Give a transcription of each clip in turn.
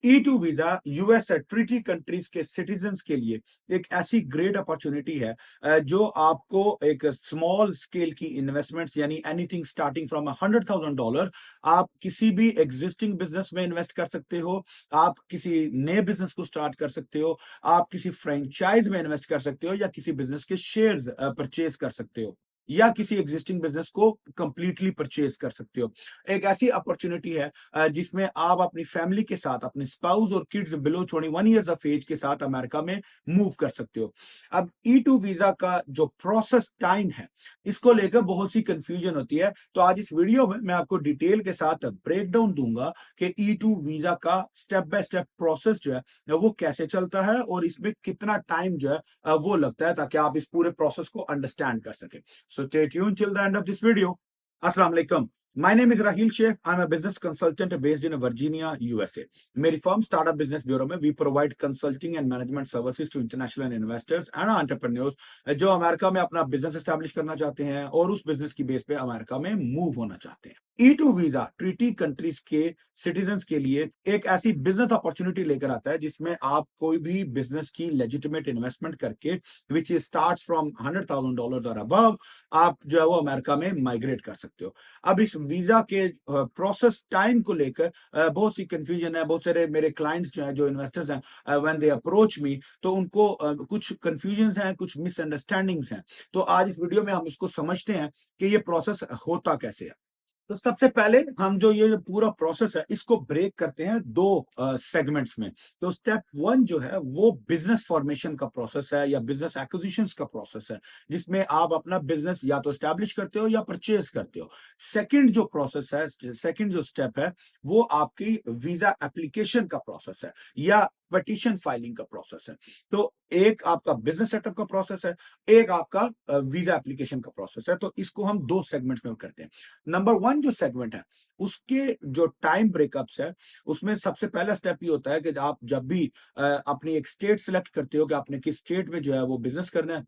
E2 visa US treaty countries के citizens के लिए एक ऐसी ग्रेट अपॉर्चुनिटी है जो आपको एक स्मॉल स्केल की इन्वेस्टमेंट्स यानी एनीथिंग स्टार्टिंग फ्रॉम $100,000 आप किसी भी एग्जिस्टिंग बिजनेस में इन्वेस्ट कर सकते हो, आप किसी नए बिजनेस को स्टार्ट कर सकते हो, आप किसी फ्रेंचाइज में इन्वेस्ट कर सकते हो या किसी बिजनेस के शेयर्स परचेज कर सकते हो या किसी एग्जिस्टिंग बिजनेस को कंप्लीटली परचेज कर सकते हो। एक ऐसी अपॉर्चुनिटी है जिसमें आप अपनी फैमिली के साथ, अपने स्पाउस और kids below 21 years of age के साथ अमेरिका में मूव कर सकते हो। अब E2 वीजा का जो प्रोसेस टाइम है, इसको लेकर बहुत सी कंफ्यूजन होती है, तो आज इस वीडियो में मैं आपको डिटेल के साथ ब्रेक डाउन दूंगा कि E2 वीजा का स्टेप बाय स्टेप प्रोसेस जो है वो कैसे चलता है और इसमें कितना टाइम जो है वो लगता है, ताकि आप इस पूरे प्रोसेस को अंडरस्टैंड कर सके। So stay tuned till the end of this video. अस्सलाम वालेकुम। My name is Rahil Sheikh. I'm a business consultant based in Virginia, USA. मेरी फर्म स्टार्टअप बिजनेस ब्यूरो में we provide consulting and management services to international investors and entrepreneurs जो America में अपना business establish करना चाहते हैं और उस बिजनेस की बेस पे अमेरिका में मूव होना चाहते हैं। E2 वीजा ट्रीटी कंट्रीज के सिटीजन्स के लिए एक ऐसी बिजनेस अपॉर्चुनिटी लेकर आता है जिसमें आप कोई भी बिजनेस की लेजिटिमेट इन्वेस्टमेंट करके विच स्टार्ट्स फ्रॉम $100,000 और अबव आप जो है वो अमेरिका में माइग्रेट कर सकते हो। अब इस वीजा के प्रोसेस टाइम को लेकर बहुत सी कंफ्यूजन है। बहुत सारे मेरे क्लाइंट्स जो हैं, जो इन्वेस्टर्स हैं, व्हेन दे अप्रोच मी, तो उनको कुछ कंफ्यूजन हैं, कुछ मिसअंडरस्टैंडिंग्स हैं। तो आज इस वीडियो में हम इसको समझते हैं कि ये प्रोसेस होता कैसे है। तो सबसे पहले हम जो ये पूरा प्रोसेस है इसको ब्रेक करते हैं दो सेगमेंट्स में। तो स्टेप वन जो है वो बिजनेस फॉर्मेशन का प्रोसेस है या बिजनेस एक्विजिशंस का प्रोसेस है, जिसमें आप अपना बिजनेस या तो स्टैब्लिश करते हो या परचेज करते हो। सेकंड जो प्रोसेस है, सेकंड जो स्टेप है, वो आपकी वीजा एप्लीकेशन का प्रोसेस है या पिटीशन फाइलिंग का प्रोसेस है। तो एक आपका बिजनेस सेटअप का प्रोसेस है, एक आपका वीजा एप्लीकेशन का प्रोसेस है। तो इसको हम दो सेगमेंट्स में करते हैं। नंबर वन जो सेगमेंट है, उसके जो टाइम ब्रेकअप्स है, उसमें सबसे पहला स्टेप ये होता है कि आप जब भी अपनी एक स्टेट सिलेक्ट करते हो कि आपने किस स्टेट में जो है वो बिजनेस करना है,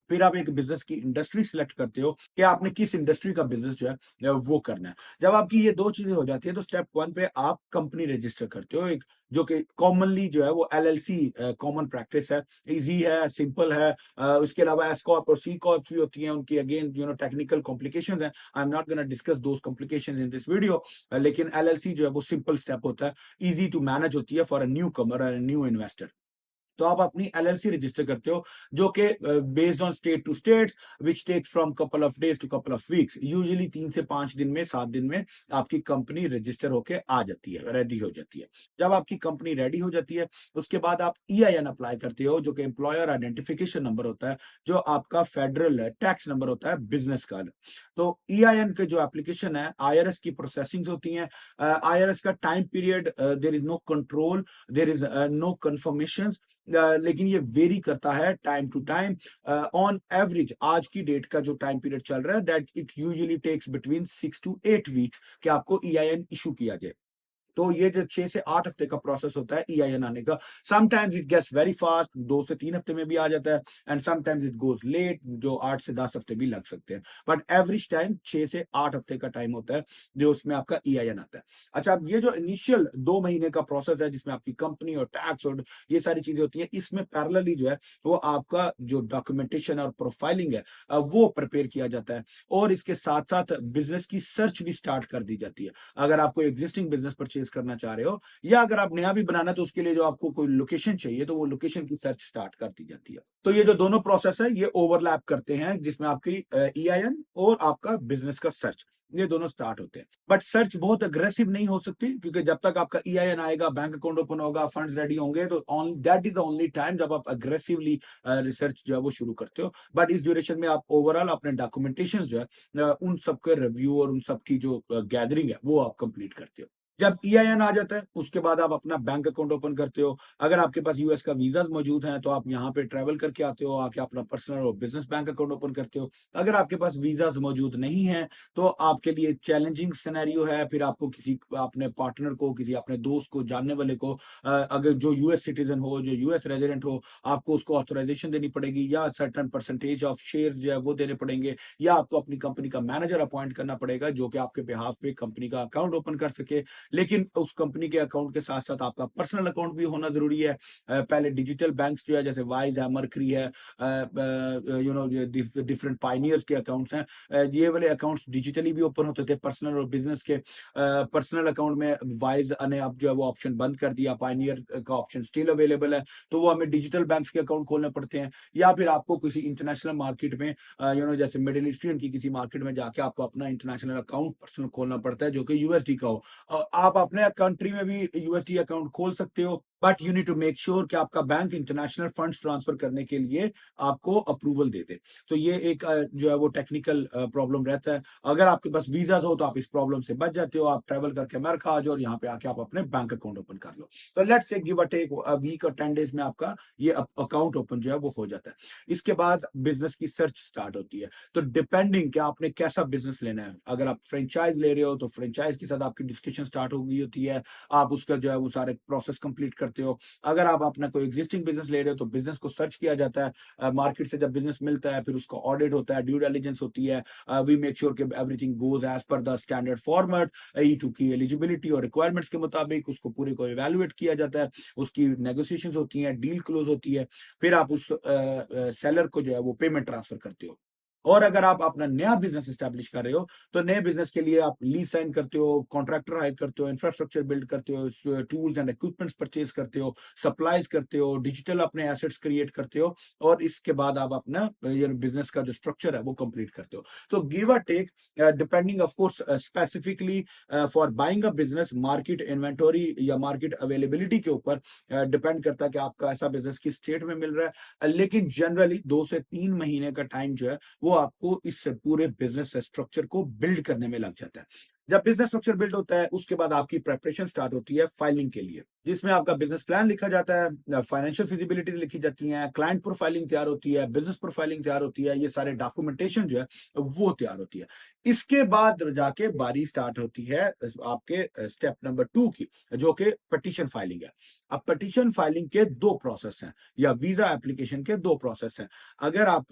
फिर आप एक बिजनेस की इंडस्ट्री सिलेक्ट करते हो कि आपने किस इंडस्ट्री का बिजनेस जो है वो करना है। जब आपकी ये दो चीजें हो जाती है तो स्टेप वन पे आप कंपनी रजिस्टर करते हो, एक जो कि कॉमनली जो है वो LLC कॉमन प्रैक्टिस है, इजी है, सिंपल है। उसके अलावा एस कॉर्प और सी कॉर्प भी होती हैं, उनकी अगेन टेक्निकल कॉम्प्लिकेशंस हैं। I am not gonna discuss those complications in this video, लेकिन LLC जो है वो सिंपल स्टेप होता है, इजी टू मैनेज होती है फॉर अ न्यू कमर और न्यू इन्वेस्टर। तो आप अपनी LLC रजिस्टर करते हो, जो कि based on state to states which takes from couple of days to couple of weeks, usually 3 से 5 दिन में, 7 दिन में आपकी कंपनी रजिस्टर होके आ जाती है, रेडी हो जाती है। जब आपकी कंपनी रेडी हो जाती है, उसके बाद आप EIN अप्लाई करते हो, जो कि एम्प्लॉयर आइडेंटिफिकेशन नंबर होता है, जो आपका फेडरल टैक्स नंबर होता है बिजनेस का। तो EIN के जो एप्लीकेशन है, IRS की प्रोसेसिंग होती है। IRS का time period, there is no control, there is no confirmation, लेकिन ये वेरी करता है time to time. On average आज की डेट का जो टाइम पीरियड चल रहा है, that it usually takes between 6 to 8 weeks कि आपको EIN इशू किया जाए। तो ये जो 6 से 8 हफ्ते का प्रोसेस होता है EIN आने का। Sometimes it gets very fast, 2 से 3 हफ्ते में भी आ जाता है, and sometimes it goes late, जो 8 से 10 हफ्ते भी लग सकते हैं। बट एवरेज टाइम 6 से 8 हफ्ते का टाइम होता है जो उसमें आपका EIN आता है। अच्छा, अब ये जो इनिशियल 2 महीने का प्रोसेस है, जिसमें आपकी कंपनी और टैक्स और ये सारी चीजें होती हैं, इसमें पैरेलली जो है वो आपका जो डॉक्यूमेंटेशन और प्रोफाइलिंग है वो प्रिपेयर किया जाता है, और इसके साथ साथ बिजनेस की सर्च भी स्टार्ट कर दी जाती है। अगर आपको एग्जिस्टिंग बिजनेस परचेज करना चाह रहे हो या अगर आप नया भी बनाना है, तो उसके लिए जो आपको कोई लोकेशन चाहिए, तो वो लोकेशन की सर्च स्टार्ट कर दी जाती है। तो ये जो दोनों प्रोसेस है ये ओवरलैप करते हैं, जिसमें आपकी EIN और आपका बिजनेस का सर्च, ये दोनों स्टार्ट होते हैं। बट सर्च बहुत अग्रेसिव नहीं हो सकती, क्योंकि जब तक आपका EIN आएगा, बैंक अकाउंट ओपन होगा, फंड्स रेडी होंगे, तो that is the only time जब आप अग्रेसिवली रिसर्च जो है वो शुरू करते हो। बट इस ड्यूरेशन में आप ओवरऑल अपने डॉक्यूमेंटेशन जो है उन सबके रिव्यू और उन सबकी जो गैदरिंग है वो आप कंप्लीट करते हो। जब EIN आ जाता है, उसके बाद आप अपना बैंक अकाउंट ओपन करते हो। अगर आपके पास यूएस का वीजाज मौजूद हैं, तो आप यहाँ पे ट्रैवल करके आते हो, आके अपना पर्सनल और बिजनेस बैंक अकाउंट ओपन करते हो। अगर आपके पास वीजाज मौजूद नहीं है, तो आपके लिए चैलेंजिंग सिनेरियो है, फिर आपको किसी अपने पार्टनर को, किसी अपने दोस्त को, जानने वाले को, अगर जो यूएस सिटीजन हो, जो यूएस रेजिडेंट हो, आपको उसको ऑथराइजेशन देनी पड़ेगी, या सर्टन परसेंटेज ऑफ शेयर जो है वो देने पड़ेंगे, या आपको अपनी कंपनी का मैनेजर अपॉइंट करना पड़ेगा, जो कि आपके बिहाफ पे कंपनी का अकाउंट ओपन कर सके, लेकिन उस कंपनी के अकाउंट के साथ साथ आपका पर्सनल अकाउंट भी होना जरूरी है। पहले डिजिटल बैंक्स जो है जैसे वाइज है, मर्करी है, डिफरेंट पाइनियर्स के अकाउंट्स हैं, ये वाले अकाउंट्स डिजिटली भी ओपन होते थे पर्सनल और बिजनेस के। पर्सनल अकाउंट में वाइज ने अब जो है वो ऑप्शन बंद कर दिया, पाइनियर का ऑप्शन स्टिल अवेलेबल है, तो वो हमें डिजिटल बैंक्स के अकाउंट खोलने पड़ते हैं, या फिर आपको किसी इंटरनेशनल मार्केट में जैसे मिडिल ईस्टर्न की किसी मार्केट में जाके आपको अपना इंटरनेशनल अकाउंट पर्सनल खोलना पड़ता है जो कि यूएसडी का हो। आप अपने कंट्री में भी यूएसडी अकाउंट खोल सकते हो, but you need to make sure कि आपका बैंक इंटरनेशनल फंड्स ट्रांसफर करने के लिए आपको अप्रूवल दे दे। तो ये एक जो है वो टेक्निकल प्रॉब्लम रहता है। अगर आपके पास वीजा हो तो आप इस प्रॉब्लम से बच जाते हो, आप ट्रेवल करके अमेरिका आ जाओ और यहाँ पे आके आप अपने बैंक अकाउंट ओपन कर लो। तो let's say give a take week और 10 डेज में आपका ये अकाउंट ओपन जो है वो हो जाता है। इसके बाद बिजनेस की सर्च स्टार्ट होती है। तो डिपेंडिंग कि आपने कैसा बिजनेस लेना है, अगर आप फ्रेंचाइज ले रहे हो तो फ्रेंचाइज के साथ आपकी डिस्कशन स्टार्ट हो गई होती है, आप उसका जो है वो सारे प्रोसेस कंप्लीट करते हो। अगर आप अपना कोई एग्जिस्टिंग बिजनेस ले रहे हो तो बिजनेस को सर्च किया जाता है, मार्केट से जब बिजनेस मिलता है फिर उसका ऑडिट होता है, ड्यू डिलिजेंस होती है, वी मेक श्योर कि everything goes as per the standard format, ई2 की एलिजिबिलिटी और रिक्वायरमेंट्स के मुताबिक उसको पूरे को इवेलुएट किया जाता है, उसकी नेगोशिएशंस होती हैं, डील क्लोज होती है, फिर आप उस सेलर को जो है वो पेमेंट ट्रांसफर करते हो। और अगर आप अपना नया बिजनेस एस्टेब्लिश कर रहे हो तो नए बिजनेस के लिए आप लीज साइन करते हो, कॉन्ट्रैक्टर हायर करते हो, इंफ्रास्ट्रक्चर बिल्ड करते हो, टूल्स एंड इक्विपमेंट्स परचेज करते हो, सप्लाईज करते हो, डिजिटल अपने एसेट्स क्रिएट करते हो, और इसके बाद आप अपना बिजनेस का जो स्ट्रक्चर है वो कंप्लीट करते हो। तो give a take depending of course specifically for buying a business, market inventory या मार्केट अवेलेबिलिटी के ऊपर डिपेंड करता है कि आपका ऐसा बिजनेस किस स्टेट में मिल रहा है। लेकिन जनरली 2 से 3 महीने का टाइम जो है वो आपको इस पूरे बिजनेस स्ट्रक्चर को बिल्ड करने में लग जाता है। जब बिजनेस स्ट्रक्चर बिल्ड होता है उसके बाद आपकी प्रेपरेशन स्टार्ट होती है फाइलिंग के लिए, जिसमें आपका बिजनेस प्लान लिखा जाता है, फाइनेंशियल फिजिबिलिटी लिखी जाती है, क्लाइंट प्रोफाइलिंग तैयार होती है, बिजनेस प्रोफाइलिंग तैयार होती है, ये सारे डॉक्यूमेंटेशन जो है वो तैयार होती है। इसके बाद जाके बारी स्टार्ट होती है आपके स्टेप नंबर 2 की, जो कि पिटीशन फाइलिंग है। अब पिटीशन फाइलिंग के 2 प्रोसेस हैं, या वीजा एप्लीकेशन के 2 प्रोसेस हैं। अगर आप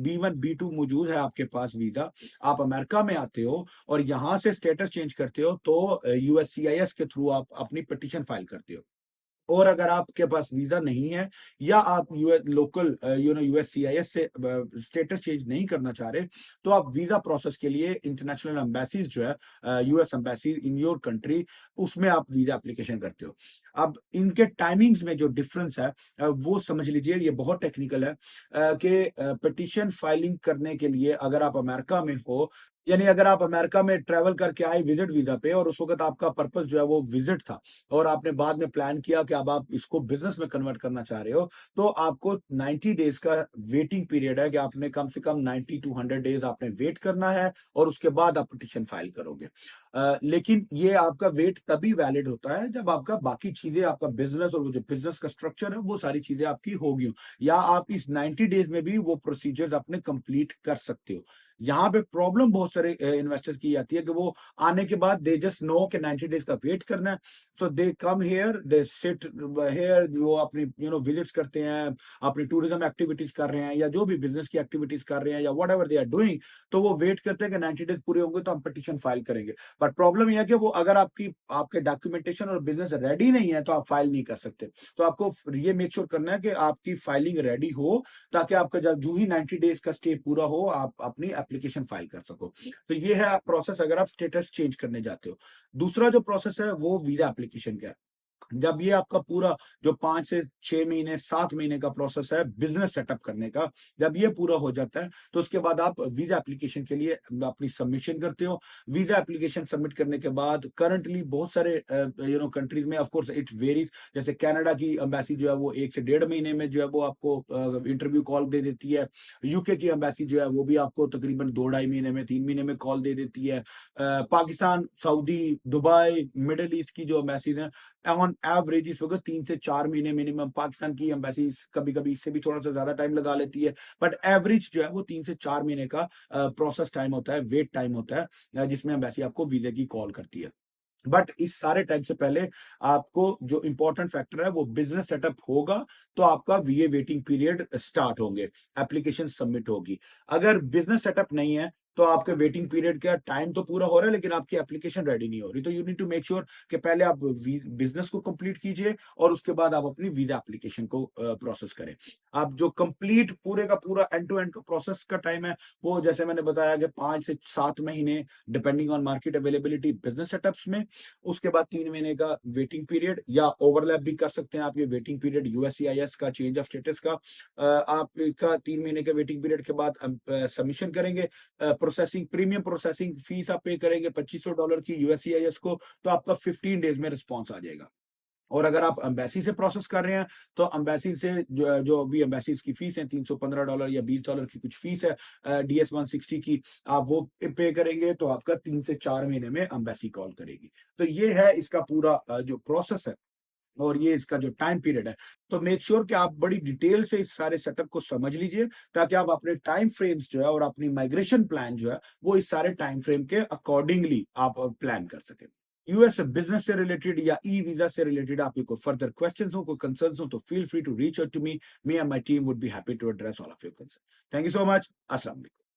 B1 B2 मौजूद है आपके पास वीजा, आप अमेरिका में आते हो और यहां से स्टेटस चेंज करते हो तो यूएससीआईएस के थ्रू आप अपनी पिटीशन फाइल करते हो। और अगर आपके पास वीजा नहीं है या आप लोकल यूएससीआईएस से स्टेटस चेंज नहीं करना चाह रहे, तो आप वीजा प्रोसेस के लिए इंटरनेशनल एम्बेसीज जो है, US embassy in your country, उसमें आप वीजा एप्लीकेशन करते हो। अब इनके टाइमिंग्स में जो डिफरेंस है वो समझ लीजिए, ये बहुत टेक्निकल है कि पिटीशन फाइलिंग करने के लिए अगर आप अमेरिका में हो, यानी अगर आप अमेरिका में ट्रेवल करके आए विजिट वीजा पे और उस वक्त आपका पर्पस जो है वो विजिट था, और आपने बाद में प्लान किया कि अब आप इसको बिजनेस में कन्वर्ट करना चाह रहे हो, तो आपको 90 डेज का वेटिंग पीरियड है कि आपने कम से कम 90 to 100 डेज आपने वेट करना है और उसके बाद आप पिटीशन फाइल करोगे। लेकिन ये आपका वेट तभी वैलिड होता है जब आपका बाकी चीजें, आपका बिजनेस और वो जो बिजनेस का स्ट्रक्चर है वो सारी चीजें आपकी होगी हो, या आप इस 90 डेज में भी वो प्रोसीजर्स अपने कंप्लीट कर सकते हो। यहाँ पे प्रॉब्लम बहुत सारे इन्वेस्टर्स की आती है कि वो आने के बाद दे जस्ट नो कि 90 डेज का वेट करना है, so they come here, they sit here, वो अपनी विजिट्स करते हैं, अपनी टूरिज्म एक्टिविटीज कर रहे हैं या जो भी बिजनेस की एक्टिविटीज कर रहे हैं या whatever they are doing, तो वो वेट करते हैं कि 90 डेज पूरे होंगे तो हम पिटीशन फाइल करेंगे। बट प्रॉब्लम यह है कि वो अगर आपके डॉक्यूमेंटेशन और बिजनेस रेडी नहीं है तो आप फाइल नहीं कर सकते। तो आपको ये मेक श्योर करना है कि आपकी फाइलिंग रेडी हो, ताकि आपका जब जो ही 90 डेज का स्टे पूरा हो आप अपनी एप्लीकेशन फाइल कर सको। तो ये है प्रोसेस अगर आप स्टेटस चेंज करने जाते हो। दूसरा जो प्रोसेस है वो वीजा एप्लीकेशन का है। जब ये आपका पूरा जो 5 से 6 महीने 7 महीने का प्रोसेस है बिजनेस सेटअप करने का, जब ये पूरा हो जाता है तो उसके बाद आप वीजा एप्लीकेशन के लिए अपनी सबमिशन करते हो। वीजा एप्लीकेशन सबमिट करने के बाद करंटली बहुत सारे कंट्रीज में, ऑफ कोर्स इट वेरीज, जैसे कनाडा की एम्बेसी जो है वो 1 से 1.5 महीने में जो है वो आपको इंटरव्यू कॉल दे देती है। यूके की एम्बेसी जो है वो भी आपको तकरीबन 2 ढाई महीने में 3 महीने में कॉल दे देती है। Pakistan, Saudi, Dubai, middle east की जो एम्बेसीज हैं, ऑन एवरेज इस वक्त 3 से 4 महीने मिनिमम, पाकिस्तान की एम्बेसी कभी कभी इससे भी थोड़ा सा ज्यादा टाइम लगा लेती है, बट एवरेज जो है वो 3 से 4 महीने का प्रोसेस टाइम होता है, वेट टाइम होता है, जिसमें एम्बेसी आपको वीजे की कॉल करती है। बट इस सारे टाइम से पहले आपको जो इंपॉर्टेंट फैक्टर है वो बिजनेस सेटअप होगा, तो आपका वीए वेटिंग पीरियड स्टार्ट होंगे, एप्लीकेशन सबमिट होगी। अगर बिजनेस सेटअप नहीं है तो आपके वेटिंग पीरियड का टाइम तो पूरा हो रहा है, लेकिन आपकी एप्लीकेशन रेडी नहीं हो रही। तो you need to make sure कि पहले आप बिजनेस को कंप्लीट कीजिए और उसके बाद आप अपनी वीजा एप्लीकेशन को प्रोसेस करें। आप जो कंप्लीट पूरे का पूरा एंड टू एंड का प्रोसेस का टाइम है, वो जैसे मैंने बताया कि 5 से 7 महीने, depending on market availability business setups में। उसके बाद 3 महीने का वेटिंग पीरियड, या ओवरलैप भी कर सकते हैं आप ये वेटिंग पीरियड यूएससीआईएस का, चेंज ऑफ स्टेटस का। आपका 3 महीने के वेटिंग पीरियड के बाद सबमिशन करेंगे। प्रोसेसिंग, प्रीमियम प्रोसेसिंग फीस आप पे करेंगे $2500 की यूएससीआईएस को, तो आपका 15 डेज में रिस्पॉन्स आ जाएगा। और अगर आप एम्बेसी से प्रोसेस कर रहे हैं, तो एम्बेसी से जो अभी एम्बेसीज की फीस है $315 या $20 की कुछ फीस है DS 160 की, आप वो पे करेंगे तो आपका 3 से 4 महीने में एम्बेसी कॉल करेगी। तो ये है इसका पूरा जो प्रोसेस है, और ये इसका जो टाइम पीरियड है। तो मेक श्योर कि आप बड़ी डिटेल से इस सारे सेटअप को समझ लीजिए, ताकि आप अपने टाइम फ्रेम्स जो है और अपनी माइग्रेशन प्लान जो है, वो इस सारे टाइम फ्रेम के अकॉर्डिंगली आप प्लान कर सकें। यूएस बिजनेस से रिलेटेड या ई वीजा से रिलेटेड आपके कोई फर्दर क्वेश्चंस हो, कोई कंसर्न्स हो, तो feel free to reach out to me. Me and my team would be happy to address all of your concern. Thank you so much. अस्सलाम वालेकुम।